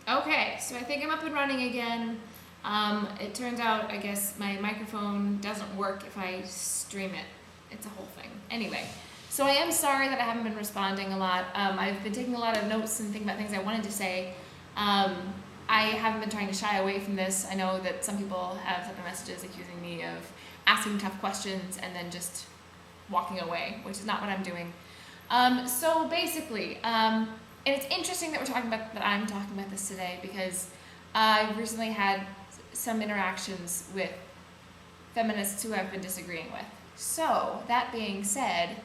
Okay, so I think I'm up and running again. It turns out, I guess, my microphone doesn't work if I stream it. It's a whole thing. Anyway, so I am sorry that I haven't been responding a lot. I've been taking a lot of notes and thinking about things I wanted to say. Um, I haven't been trying to shy away from this. I know that some people have sent me messages accusing me of asking tough questions and then just walking away, which is not what I'm doing. So basically, and it's interesting that I'm talking about this today because I've recently had some interactions with feminists who I've been disagreeing with. So, that being said,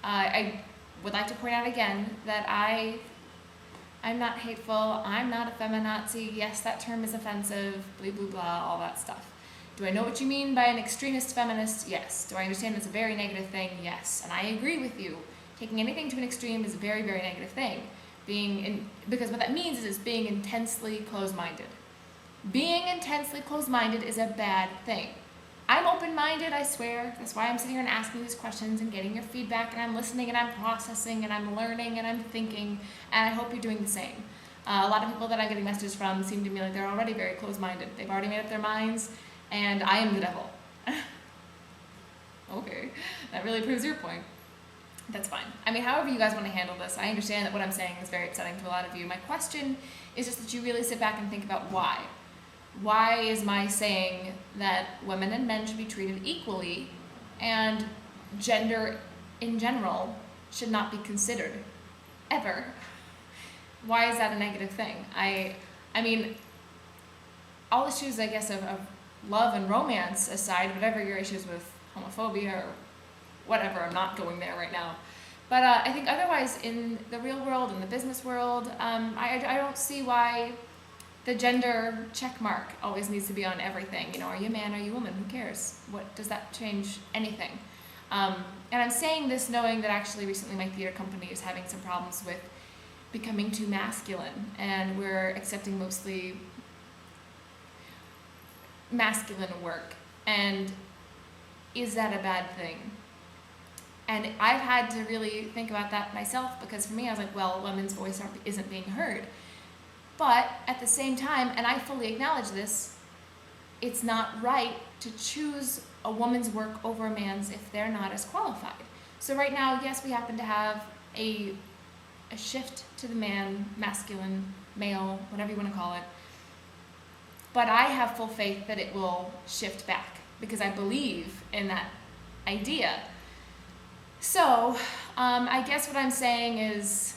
I would like to point out again that I'm not hateful, I'm not a feminazi, yes, that term is offensive, blah, blah, blah, all that stuff. Do I know what you mean by an extremist feminist? Yes. Do I understand it's a very negative thing? Yes. And I agree with you. Taking anything to an extreme is a very, very negative thing. Because what that means is it's being intensely closed-minded. Being intensely closed-minded is a bad thing. I'm open-minded, I swear. That's why I'm sitting here and asking you these questions and getting your feedback, and I'm listening and I'm processing and I'm learning and I'm thinking, and I hope you're doing the same. A lot of people that I'm getting messages from seem to me like they're already very closed-minded. They've already made up their minds, and I am the devil. Okay, that really proves your point. That's fine. I mean, however you guys want to handle this, I understand that what I'm saying is very upsetting to a lot of you. My question is just that you really sit back and think about why. Why is my saying that women and men should be treated equally and gender in general should not be considered ever? Why is that a negative thing? I mean, all issues, I guess, of love and romance aside, whatever your issues with homophobia or whatever, I'm not going there right now. But I think otherwise, in the real world, in the business world, I don't see why the gender check mark always needs to be on everything. You know, are you a man, are you a woman? Who cares? What does that change anything? And I'm saying this knowing that actually recently my theater company is having some problems with becoming too masculine, and we're accepting mostly masculine work. And is that a bad thing? And I've had to really think about that myself, because for me, I was like, well, women's voice isn't being heard. But at the same time, and I fully acknowledge this, it's not right to choose a woman's work over a man's if they're not as qualified. So right now, yes, we happen to have a shift to the man, masculine, male, whatever you want to call it. But I have full faith that it will shift back, because I believe in that idea. So, I guess what I'm saying is,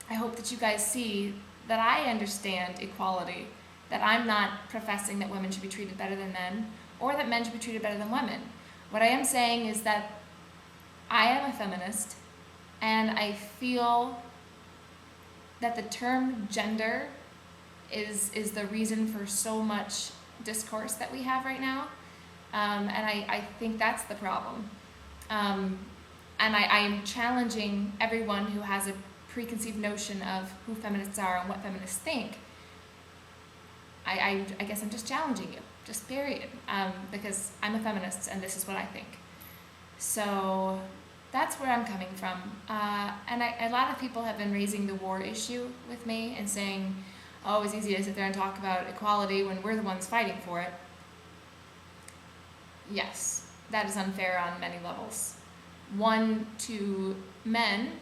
I hope that you guys see that I understand equality, that I'm not professing that women should be treated better than men, or that men should be treated better than women. What I am saying is that I am a feminist, and I feel that the term gender is the reason for so much discourse that we have right now, and I think that's the problem. And I am challenging everyone who has a preconceived notion of who feminists are and what feminists think. I guess I'm just challenging you, just period, because I'm a feminist and this is what I think. So that's where I'm coming from. And a lot of people have been raising the war issue with me and saying, oh, it's easy to sit there and talk about equality when we're the ones fighting for it. Yes, that is unfair on many levels. One, to men,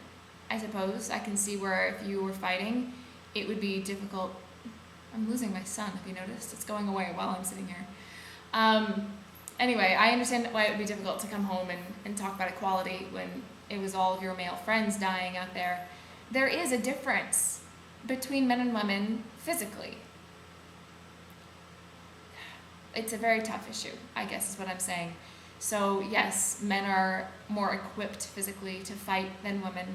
I suppose, I can see where if you were fighting, it would be difficult. I'm losing my son, have you noticed? It's going away while I'm sitting here. Anyway, I understand why it would be difficult to come home and talk about equality when it was all of your male friends dying out there. There is a difference between men and women physically. It's a very tough issue, I guess is what I'm saying. So yes, men are more equipped physically to fight than women.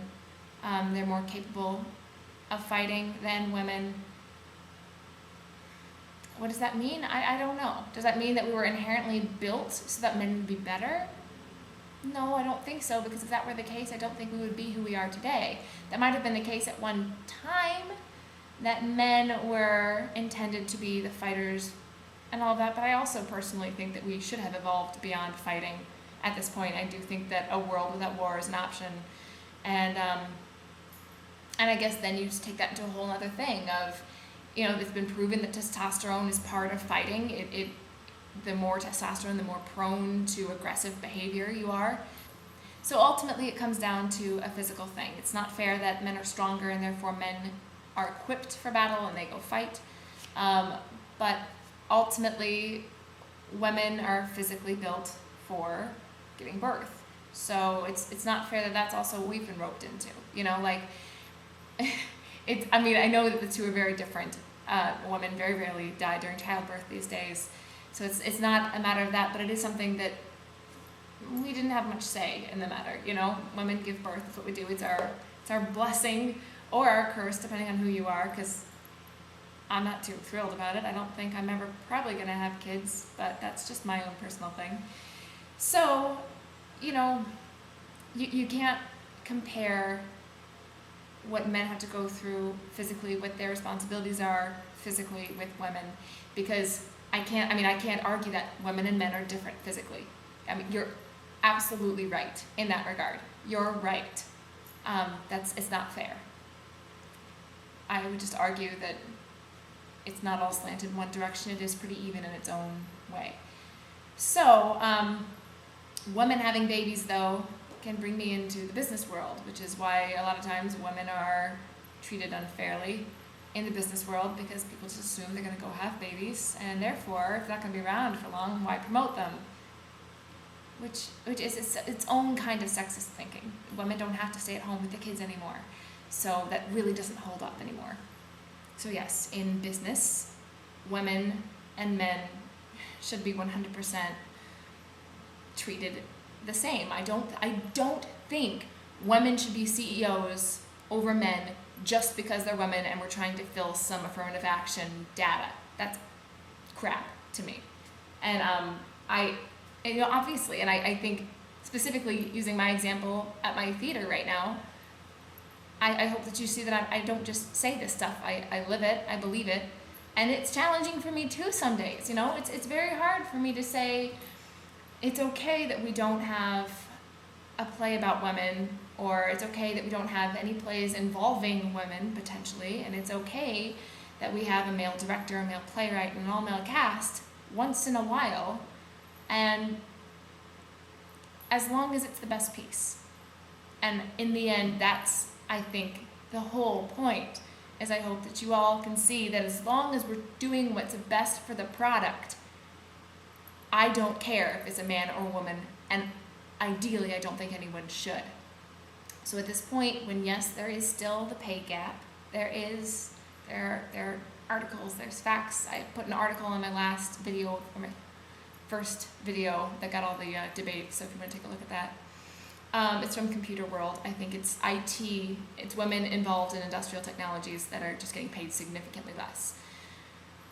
They're more capable of fighting than women. What does that mean? I don't know. Does that mean that we were inherently built so that men would be better? No, I don't think so, because if that were the case, I don't think we would be who we are today. That might have been the case at one time, that men were intended to be the fighters and all of that, but I also personally think that we should have evolved beyond fighting at this point. I do think that a world without war is an option, and And I guess then you just take that into a whole other thing of, it's been proven that testosterone is part of fighting. The more testosterone, the more prone to aggressive behavior you are. So ultimately it comes down to a physical thing. It's not fair that men are stronger and therefore men are equipped for battle and they go fight. But ultimately, women are physically built for giving birth. So it's not fair that that's also what we've been roped into. I know that the two are very different. Women very rarely die during childbirth these days. So it's not a matter of that, but it is something that we didn't have much say in the matter. Women give birth, that's what we do. It's our blessing or our curse, depending on who you are, because I'm not too thrilled about it. I don't think I'm ever probably going to have kids, but that's just my own personal thing. So, you can't compare what men have to go through physically, what their responsibilities are physically with women, because I can't argue that women and men are different physically. You're absolutely right in that regard. You're right. It's not fair. I would just argue that it's not all slanted in one direction. It is pretty even in its own way. So, women having babies, though, can bring me into the business world, which is why a lot of times women are treated unfairly in the business world, because people just assume they're going to go have babies, and therefore, if they're not going to be around for long, why promote them? Which is its own kind of sexist thinking. Women don't have to stay at home with the kids anymore. So that really doesn't hold up anymore. So yes, in business, women and men should be 100% treated the same. I don't think women should be CEOs over men just because they're women and we're trying to fill some affirmative action data. That's crap to me. And obviously, and I think specifically using my example at my theater right now, I hope that you see that I don't just say this stuff. I live it, I believe it, and it's challenging for me too some days. It's very hard for me to say it's okay that we don't have a play about women, or it's okay that we don't have any plays involving women potentially, and it's okay that we have a male director, a male playwright, and an all-male cast once in a while, and as long as it's the best piece. And in the end, that's, I think, the whole point, is I hope that you all can see that as long as we're doing what's best for the product, I don't care if it's a man or a woman, and ideally I don't think anyone should. So at this point, when yes, there is still the pay gap, there are articles, there's facts. I put an article in my last video, or my first video that got all the debate, so if you want to take a look at that. It's from Computer World. I think it's IT, it's women involved in industrial technologies that are just getting paid significantly less.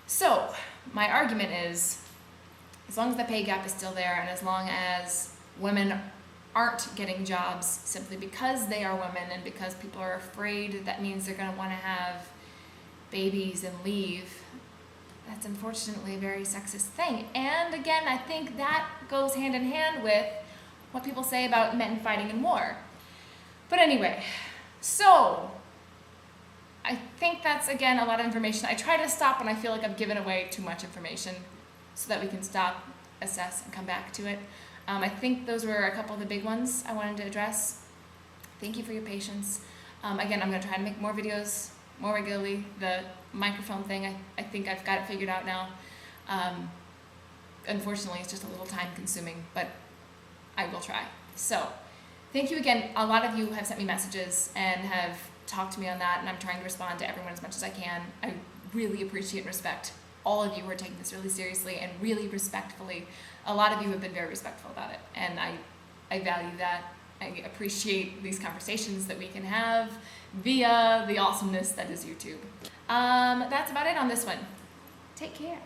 So, my argument is, as long as the pay gap is still there, and as long as women aren't getting jobs simply because they are women and because people are afraid that means they're going to want to have babies and leave, that's unfortunately a very sexist thing. And again, I think that goes hand in hand with what people say about men fighting in war. But anyway, so I think that's, again, a lot of information. I try to stop when I feel like I've given away too much information so that we can stop, assess, and come back to it. I think those were a couple of the big ones I wanted to address. Thank you for your patience. Again, I'm going to try to make more videos more regularly. The microphone thing, I think I've got it figured out now. Unfortunately, it's just a little time consuming, but I will try. So, thank you again. A lot of you have sent me messages and have talked to me on that, and I'm trying to respond to everyone as much as I can. I really appreciate and respect all of you who are taking this really seriously and really respectfully. A lot of you have been very respectful about it, and I value that. I appreciate these conversations that we can have via the awesomeness that is YouTube. That's about it on this one. Take care.